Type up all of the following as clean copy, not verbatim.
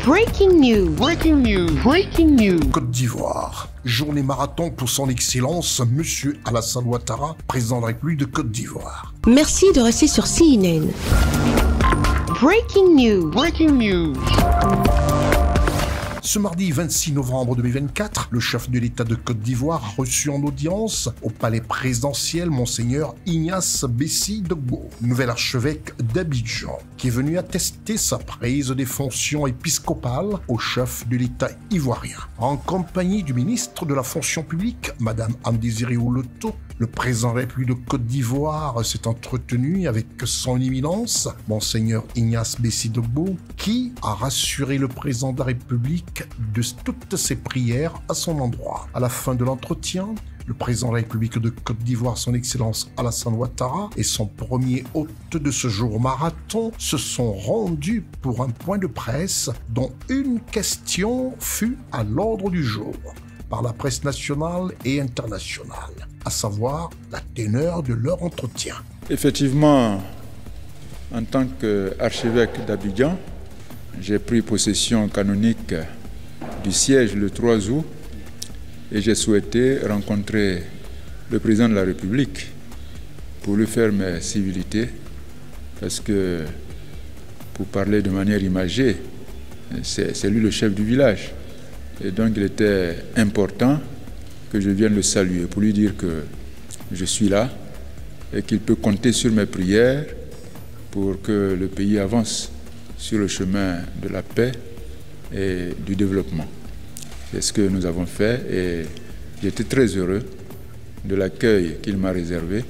Breaking news. Breaking news. Breaking news. Côte d'Ivoire. Journée marathon pour son excellence, Monsieur Alassane Ouattara, président de la République de Côte d'Ivoire. Merci de rester sur CNN. Breaking news. Breaking news. Ce mardi 26 novembre 2024, le chef de l'État de Côte d'Ivoire a reçu en audience au palais présidentiel Monseigneur Ignace Bessi Dogbo, nouvel archevêque d'Abidjan, qui est venu attester sa prise des fonctions épiscopales au chef de l'État ivoirien. En compagnie du ministre de la fonction publique, Madame Anne-Désirée Oloto, le président de la République de Côte d'Ivoire s'est entretenu avec son éminence, Monseigneur Ignace Bessi Dogbo, qui a rassuré le président de la République de toutes ses prières à son endroit. À la fin de l'entretien, le président de la République de Côte d'Ivoire, son Excellence Alassane Ouattara, et son premier hôte de ce jour marathon se sont rendus pour un point de presse dont une question fut à l'ordre du jour par la presse nationale et internationale, à savoir la teneur de leur entretien. Effectivement, en tant qu'archevêque d'Abidjan, j'ai pris possession canonique du siège le 3 août et j'ai souhaité rencontrer le président de la République pour lui faire mes civilités, parce que, pour parler de manière imagée, c'est lui le chef du village. Et donc il était important que je vienne le saluer pour lui dire que je suis là et qu'il peut compter sur mes prières pour que le pays avance sur le chemin de la paix et du développement. C'est ce que nous avons fait et j'étais très heureux de l'accueil qu'il m'a réservé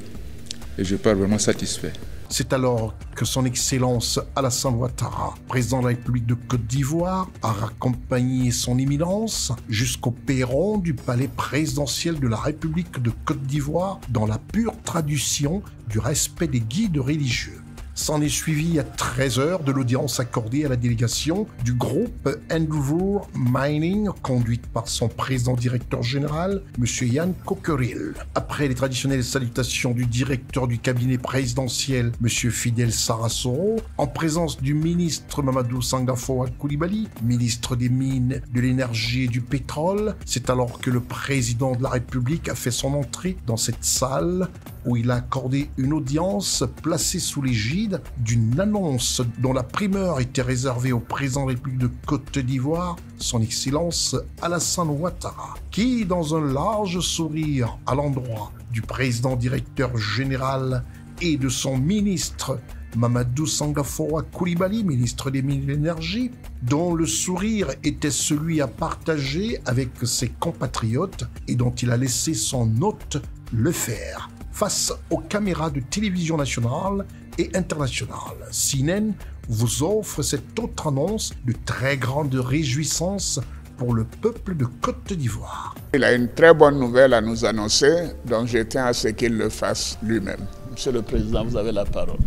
et je pars vraiment satisfait. C'est alors que son Excellence Alassane Ouattara, président de la République de Côte d'Ivoire, a raccompagné son éminence jusqu'au perron du palais présidentiel de la République de Côte d'Ivoire dans la pure tradition du respect des guides religieux. S'en est suivi à 13 heures de l'audience accordée à la délégation du groupe Endeavour Mining, conduite par son président-directeur général, M. Yann Kokeril. Après les traditionnelles salutations du directeur du cabinet présidentiel, M. Fidel Sarasoro, en présence du ministre Mamadou Sangafoa Coulibaly, ministre des Mines, de l'Énergie et du Pétrole, c'est alors que le président de la République a fait son entrée dans cette salle où il a accordé une audience placée sous l'égide d'une annonce dont la primeur était réservée au président de la République de Côte d'Ivoire, son Excellence Alassane Ouattara, qui, dans un large sourire à l'endroit du président directeur général et de son ministre Mamadou Sangafoa Coulibaly, ministre des Mines et de l'Énergie, dont le sourire était celui à partager avec ses compatriotes et dont il a laissé son hôte le faire face aux caméras de télévision nationale et internationale. CNN vous offre cette autre annonce de très grande réjouissance pour le peuple de Côte d'Ivoire. Il a une très bonne nouvelle à nous annoncer, donc je tiens à ce qu'il le fasse lui-même. Monsieur le Président, vous avez la parole.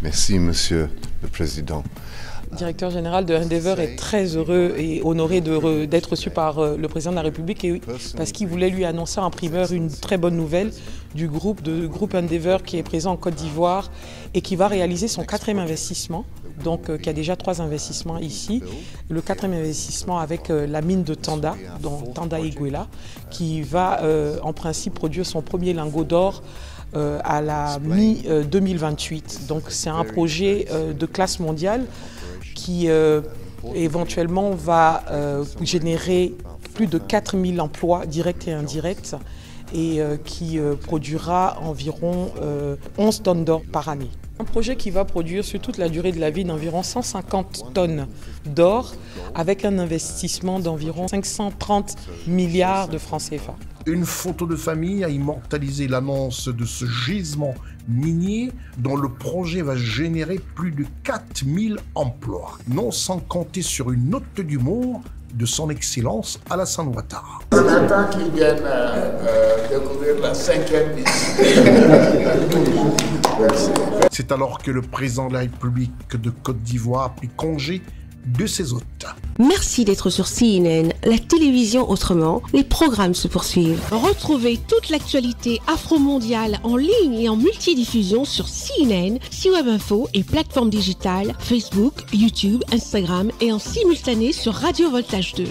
Merci, Monsieur le Président. Le directeur général de Endeavour est très heureux et honoré d'être reçu par le président de la République parce qu'il voulait lui annoncer en primeur une très bonne nouvelle du groupe Endeavour qui est présent en Côte d'Ivoire et qui va réaliser son 4e investissement. Donc, qui a déjà 3 investissements ici. Le 4e investissement avec la mine de Tanda, donc Tanda-Iguela, qui va en principe produire son premier lingot d'or à la mi-2028. Donc c'est un projet de classe mondiale qui éventuellement va générer plus de 4000 emplois directs et indirects et qui produira environ 11 tonnes d'or par année. Un projet qui va produire sur toute la durée de la vie d'environ 150 tonnes d'or avec un investissement d'environ 530 milliards de francs CFA. Une photo de famille a immortalisé l'annonce de ce gisement minier dont le projet va générer plus de 4000 emplois, non sans compter sur une note d'humour de son Excellence Alassane Ouattara. On attend qu'ils viennent découvrir la 5e mission. C'est alors que le président de la République de Côte d'Ivoire a pris congé de ses hôtes. Merci d'être sur CNN, la télévision autrement. Les programmes se poursuivent. Retrouvez toute l'actualité afro-mondiale en ligne et en multidiffusion sur CNN, C-Web Info et plateformes digitales, Facebook, YouTube, Instagram et en simultané sur Radio Voltage 2.